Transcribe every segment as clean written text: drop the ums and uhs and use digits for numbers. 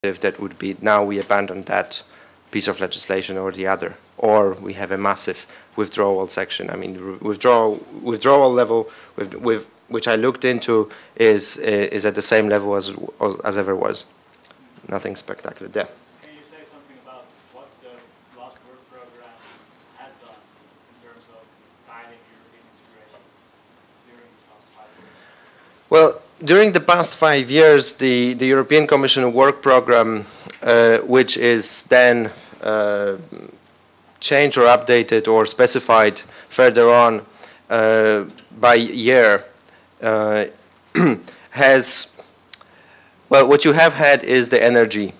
that would be now we abandon that piece of legislation or the other, or we have a massive withdrawal section. I mean, withdrawal level with which I looked into is at the same level as ever was. Nothing spectacular there. Can you say something about what the last work program has done in terms of guiding European integration during the past 5 years? Well, during the past 5 years, the European Commission work program, which is then changed or updated or specified further on by year, has, well, what you have had is the energy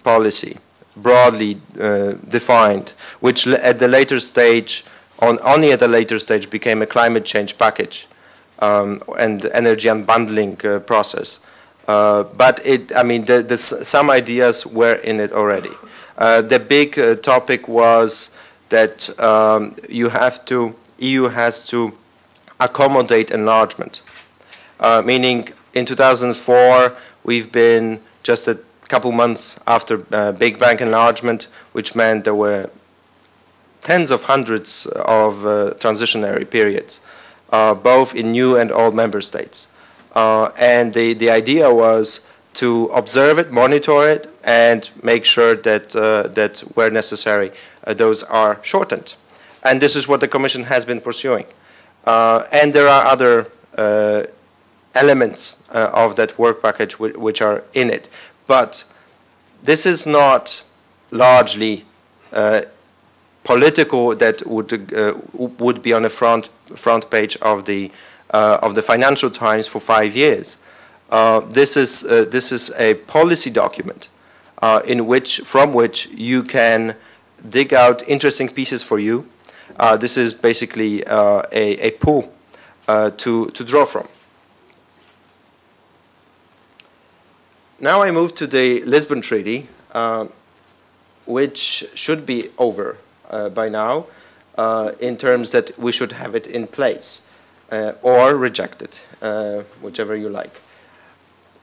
policy, broadly defined, which at the later stage, only at a later stage, became a climate change package. And energy unbundling process, but I mean, some ideas were in it already. The big topic was that EU has to accommodate enlargement, meaning in 2004 we've been just a couple months after Big Bang enlargement, which meant there were tens of hundreds of transitionary periods. Both in new and old member states. And the idea was to observe it, monitor it, and make sure that, that where necessary, those are shortened. And this is what the Commission has been pursuing. And there are other elements of that work package which are in it. But this is not largely political that would be on the front page of the Financial Times for 5 years. This is a policy document from which you can dig out interesting pieces for you. This is basically a pool to draw from. Now I move to the Lisbon Treaty, which should be over by now, in terms that we should have it in place or reject it, whichever you like.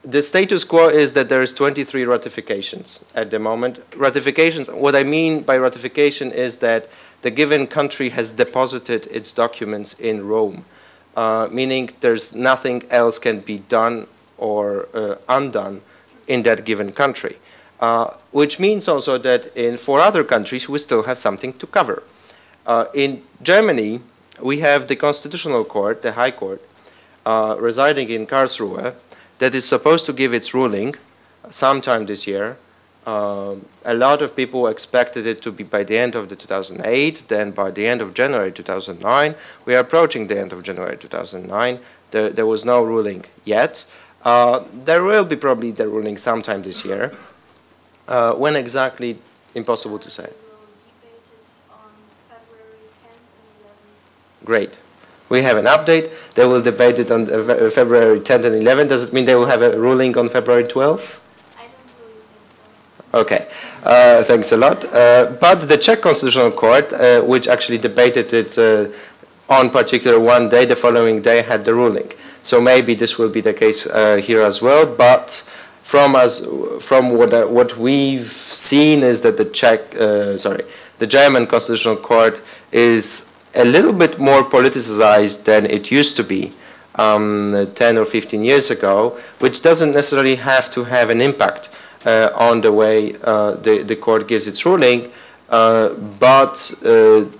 The status quo is that there is 23 ratifications at the moment. Ratifications, what I mean by ratification is that the given country has deposited its documents in Rome, meaning there's nothing else can be done or undone in that given country. Which means also that in 4 other countries we still have something to cover. In Germany, we have the Constitutional Court, the High Court, residing in Karlsruhe, that is supposed to give its ruling sometime this year. A lot of people expected it to be by the end of 2008, then by the end of January 2009. We are approaching the end of January 2009. There was no ruling yet. There will be probably the ruling sometime this year. When exactly, impossible to say. Great. We have an update. They will debate it on February 10th and 11th. Does it mean they will have a ruling on February 12th? I don't really think so. Okay. Thanks a lot. But the Czech Constitutional Court, which actually debated it on particular one day, the following day had the ruling. So maybe this will be the case here as well. But from what we've seen is that the German Constitutional Court is a little bit more politicized than it used to be 10 or 15 years ago, which doesn't necessarily have to have an impact on the way the court gives its ruling, but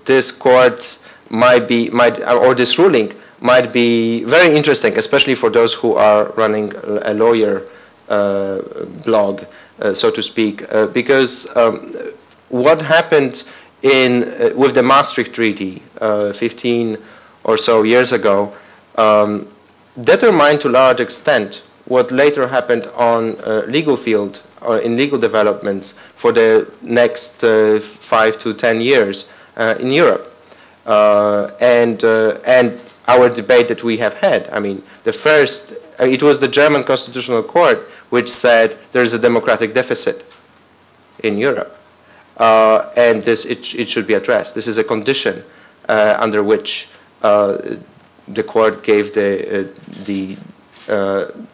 this court this ruling might be very interesting, especially for those who are running a lawyer blog, so to speak, because what happened with the Maastricht Treaty 15 or so years ago determined to a large extent what later happened on legal field or in legal developments for the next 5 to 10 years in Europe. And our debate that we have had. I mean, it was the German Constitutional Court which said there is a democratic deficit in Europe. And it should be addressed. This is a condition under which the court gave the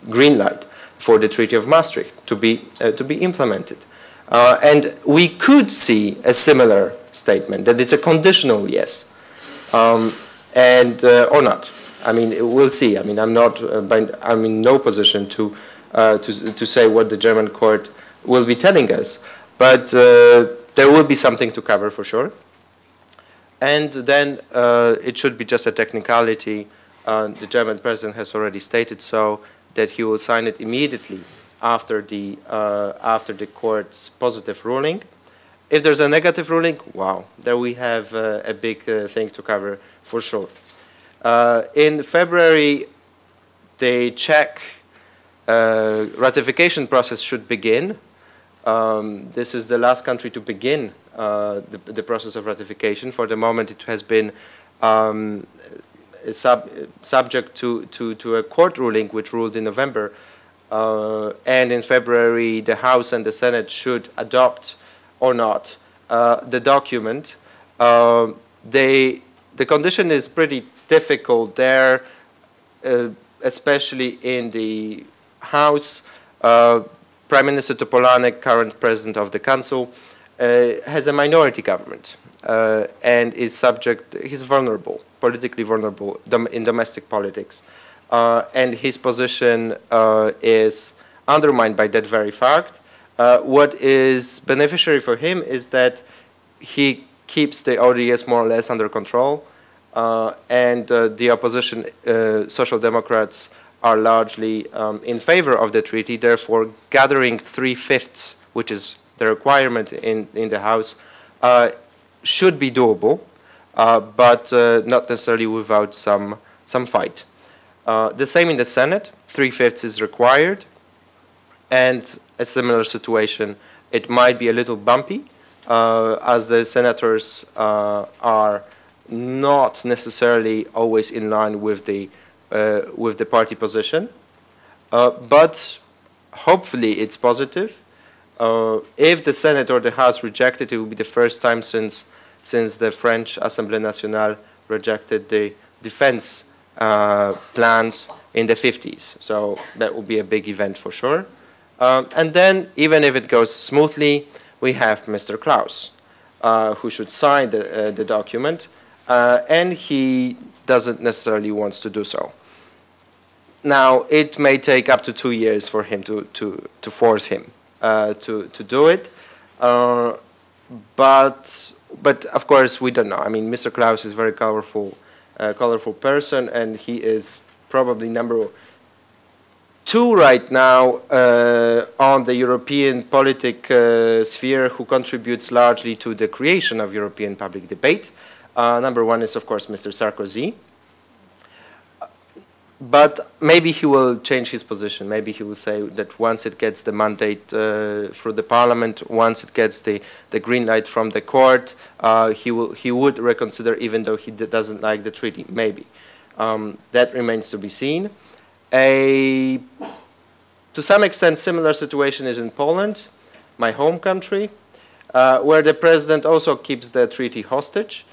green light. for the Treaty of Maastricht to be implemented. And we could see a similar statement, that it's a conditional yes, or not. I mean, we'll see. I mean, I'm in no position to say what the German court will be telling us, but there will be something to cover for sure. And then it should be just a technicality. The German president has already stated so, that he will sign it immediately after the court's positive ruling. If there's a negative ruling, wow, there we have a big thing to cover for sure. In February, the Czech ratification process should begin. This is the last country to begin the process of ratification. For the moment, it has been subject to a court ruling, which ruled in November. And in February, the House and the Senate should adopt or not the document. The condition is pretty difficult there, especially in the House. Prime Minister Topolánek, current president of the Council, has a minority government and is subject, he's vulnerable, politically vulnerable in domestic politics. And his position is undermined by that very fact. What is beneficiary for him is that he keeps the ODS more or less under control, and the opposition, Social Democrats, are largely in favor of the treaty. Therefore, gathering 3/5, which is the requirement in the House, should be doable, but not necessarily without some fight. The same in the Senate, 3/5 is required, and a similar situation. It might be a little bumpy, as the senators are not necessarily always in line with the party position, but hopefully it's positive. If the Senate or the House reject it, it will be the first time since the French Assemblée Nationale rejected the defense plans in the 50s. So that will be a big event for sure. And then, even if it goes smoothly, we have Mr. Klaus, who should sign the document, and he doesn't necessarily want to do so. Now, it may take up to 2 years for him to force him to do it, but of course we don't know. I mean, Mr. Klaus is a very colorful person, and he is probably number 2 right now on the European politic sphere, who contributes largely to the creation of European public debate. Number 1 is, of course, Mr. Sarkozy. But maybe he will change his position. Maybe he will say that once it gets the mandate through the parliament, once it gets the green light from the court, he would reconsider, even though he doesn't like the treaty. Maybe. That remains to be seen. To some extent, similar situation is in Poland, my home country, where the president also keeps the treaty hostage.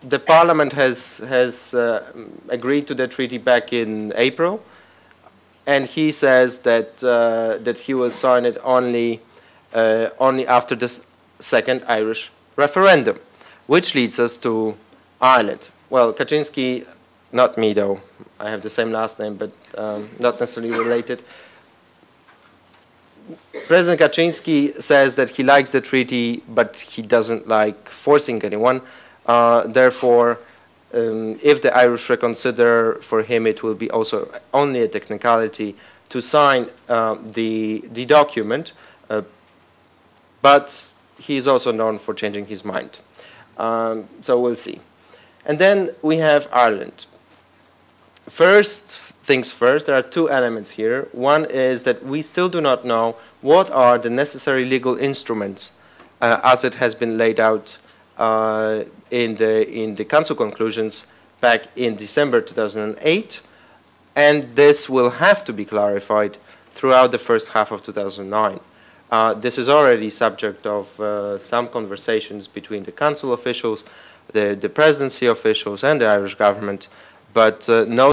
The parliament has agreed to the treaty back in April, and he says that he will sign it only after the second Irish referendum, which leads us to Ireland. Well, Kaczynski, not me though, I have the same last name, but not necessarily related. President Kaczynski says that he likes the treaty, but he doesn't like forcing anyone. Therefore, if the Irish reconsider, for him it will be also only a technicality to sign the document, but he is also known for changing his mind. So we'll see. And then we have Ireland. First things first, there are 2 elements here. One is that we still do not know what are the legal instruments as it has been laid out in the Council conclusions back in December 2008, and this will have to be clarified throughout the first half of 2009. This is already subject of some conversations between the Council officials, the presidency officials, and the Irish government, but no